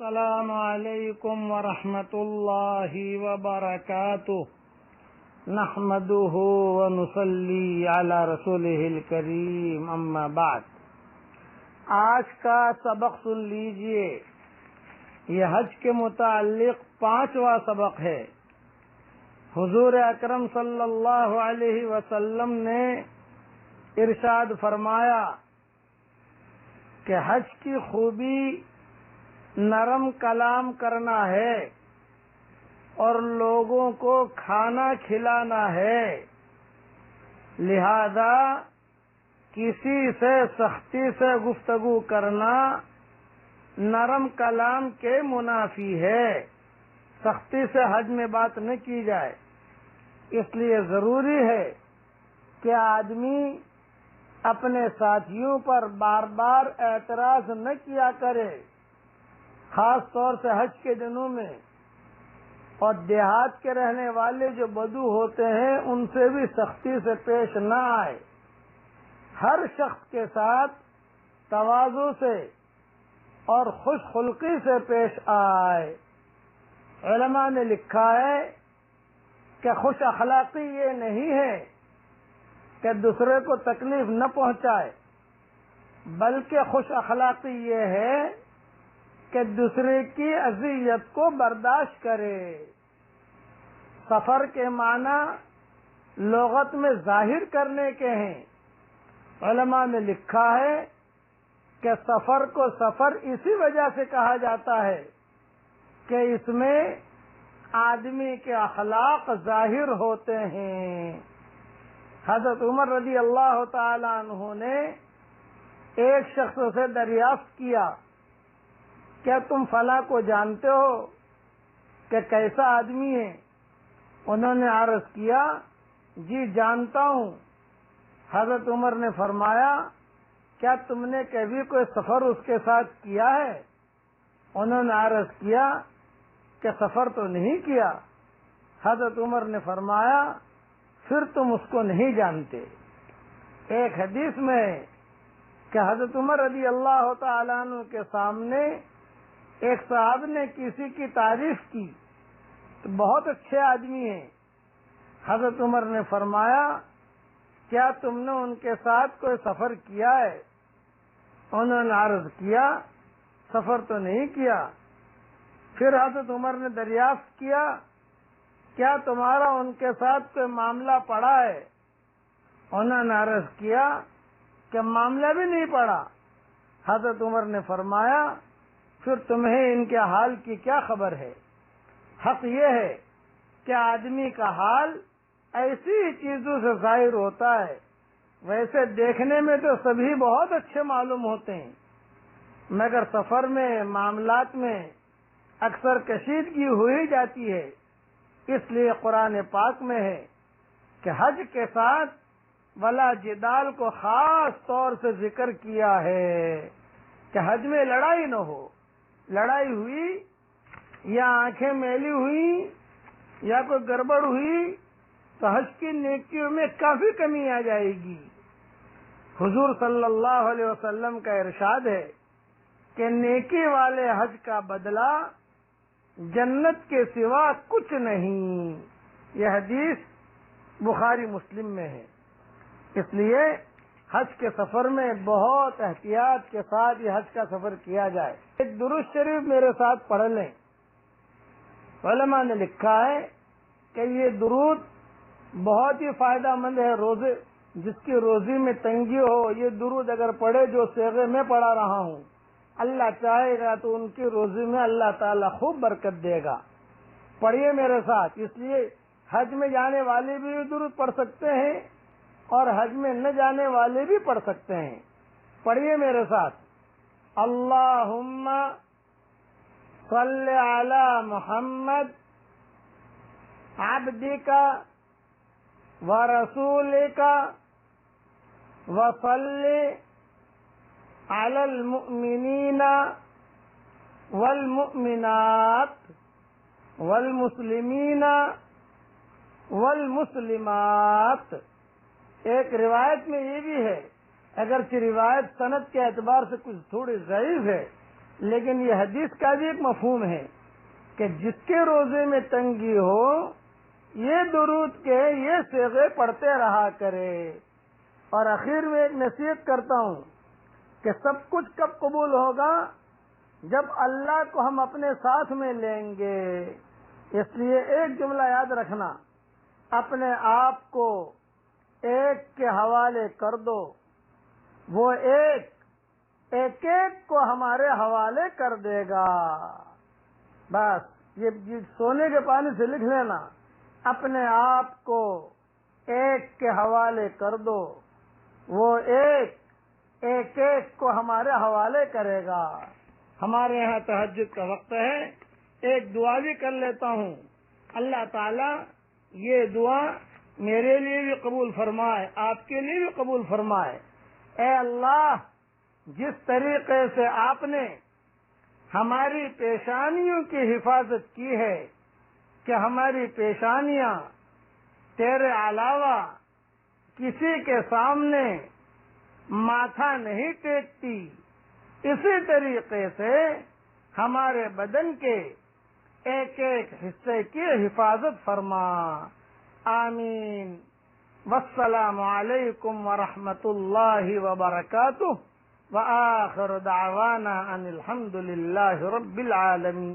السلام علیکم ورحمۃ اللہ وبرکاتہ نحمده ونصلی علی رسولہ الکریم اما بعد۔ آج کا سبق سن لیجئے، یہ حج کے متعلق 5واں سبق ہے۔ حضور اکرم صلی اللہ علیہ وسلم نے ارشاد فرمایا کہ حج کی خوبی نرم کلام کرنا ہے اور لوگوں کو کھانا کھلانا ہے، لہذا کسی سے سختی سے گفتگو کرنا نرم کلام کے منافی ہے۔ سختی سے حج میں بات نہ کی جائے، اس لیے ضروری ہے کہ آدمی اپنے ساتھیوں پر بار بار اعتراض نہ کیا کرے، خاص طور سے حج کے دنوں میں، اور دیہات کے رہنے والے جو بدو ہوتے ہیں ان سے بھی سختی سے پیش نہ آئے، ہر شخص کے ساتھ تواضع سے اور خوش خلقی سے پیش آئے۔ علماء نے لکھا ہے کہ خوش اخلاقی یہ نہیں ہے کہ دوسرے کو تکلیف نہ پہنچائے، بلکہ خوش اخلاقی یہ ہے کہ دوسرے کی اذیت کو برداشت کرے۔ سفر کے معنی لغت میں ظاہر کرنے کے ہیں۔ علماء نے لکھا ہے کہ سفر کو سفر اسی وجہ سے کہا جاتا ہے کہ اس میں آدمی کے اخلاق ظاہر ہوتے ہیں۔ حضرت عمر رضی اللہ تعالی عنہ نے ایک شخص سے دریافت کیا، کیا تم فلاں کو جانتے ہو کہ کیسا آدمی ہے؟ انہوں نے عرض کیا، جی جانتا ہوں۔ حضرت عمر نے فرمایا، کیا تم نے کبھی کوئی سفر اس کے ساتھ کیا ہے؟ انہوں نے عرض کیا کہ سفر تو نہیں کیا۔ حضرت عمر نے فرمایا، پھر تم اس کو نہیں جانتے۔ ایک حدیث میں کہ حضرت عمر رضی اللہ تعالیٰ عنہ کے سامنے ایک صاحب نے کسی کی تعریف کی تو بہت اچھے آدمی ہیں۔ حضرت عمر نے فرمایا، کیا تم نے ان کے ساتھ کوئی سفر کیا ہے؟ انہوں نے عرض کیا، سفر تو نہیں کیا۔ پھر حضرت عمر نے دریافت کیا، کیا تمہارا ان کے ساتھ کوئی معاملہ پڑا ہے؟ انہوں نے عرض کیا کہ معاملہ بھی نہیں پڑا۔ حضرت عمر نے فرمایا، پھر تمہیں ان کے حال کی کیا خبر ہے؟ حق یہ ہے کہ آدمی کا حال ایسی چیزوں سے ظاہر ہوتا ہے۔ ویسے دیکھنے میں تو سبھی بہت اچھے معلوم ہوتے ہیں، مگر سفر میں معاملات میں اکثر کشیدگی ہوئی جاتی ہے۔ اس لیے قرآن پاک میں ہے کہ حج کے ساتھ ولا جدال کو خاص طور سے ذکر کیا ہے کہ حج میں لڑائی نہ ہو۔ لڑائی ہوئی یا آنکھیں میلی ہوئی یا کوئی گڑبڑ ہوئی تو حج کی نیکیوں میں کافی کمی آ جائے گی۔ حضور صلی اللہ علیہ وسلم کا ارشاد ہے کہ نیکی والے حج کا بدلہ جنت کے سوا کچھ نہیں۔ یہ حدیث بخاری مسلم میں ہے۔ اس لیے حج کے سفر میں بہت احتیاط کے ساتھ یہ حج کا سفر کیا جائے۔ ایک درود شریف میرے ساتھ پڑھ لیں۔ علماء نے لکھا ہے کہ یہ درود بہت ہی فائدہ مند ہے۔ روزے جس کی روزی میں تنگی ہو، یہ درود اگر پڑھے جو صیغے میں پڑھا رہا ہوں، اللہ چاہے گا تو ان کی روزی میں اللہ تعالیٰ خوب برکت دے گا۔ پڑھیے میرے ساتھ۔ اس لیے حج میں جانے والے بھی یہ درود پڑھ سکتے ہیں اور حج میں نہ جانے والے بھی پڑھ سکتے ہیں۔ پڑھیے میرے ساتھ، اللہم صل علی محمد عبدک ورسولک وصل علی المؤمنین والمؤمنات والمسلمین والمسلمات۔ ایک روایت میں یہ بھی ہے، اگرچہ روایت سند کے اعتبار سے کچھ تھوڑی ضعیف ہے، لیکن یہ حدیث کا بھی ایک مفہوم ہے کہ جس کے روزے میں تنگی ہو یہ درود کے یہ صیغے پڑھتے رہا کرے۔ اور آخر میں ایک نصیحت کرتا ہوں کہ سب کچھ کب قبول ہوگا؟ جب اللہ کو ہم اپنے ساتھ میں لیں گے۔ اس لیے ایک جملہ یاد رکھنا، اپنے آپ کو ایک کے حوالے کر دو، وہ ایک کو ہمارے حوالے کر دے گا۔ بس یہ سونے کے پانی سے لکھ لینا، اپنے آپ کو ایک کے حوالے کر دو، وہ ایک کو ہمارے حوالے کرے گا۔ ہمارے یہاں تہجد کا وقت ہے، ایک دعا بھی کر لیتا ہوں۔ اللہ تعالیٰ یہ دعا میرے لیے بھی قبول فرمائے، آپ کے لیے بھی قبول فرمائے۔ اے اللہ، جس طریقے سے آپ نے ہماری پیشانیوں کی حفاظت کی ہے کہ ہماری پیشانیاں تیرے علاوہ کسی کے سامنے ماتھا نہیں ٹیکتی، اسی طریقے سے ہمارے بدن کے ایک حصے کی حفاظت فرما۔ آمین۔ والسلام علیکم ورحمۃ اللہ وبرکاتہ، وآخر دعوانا ان الحمد للہ رب العالمین۔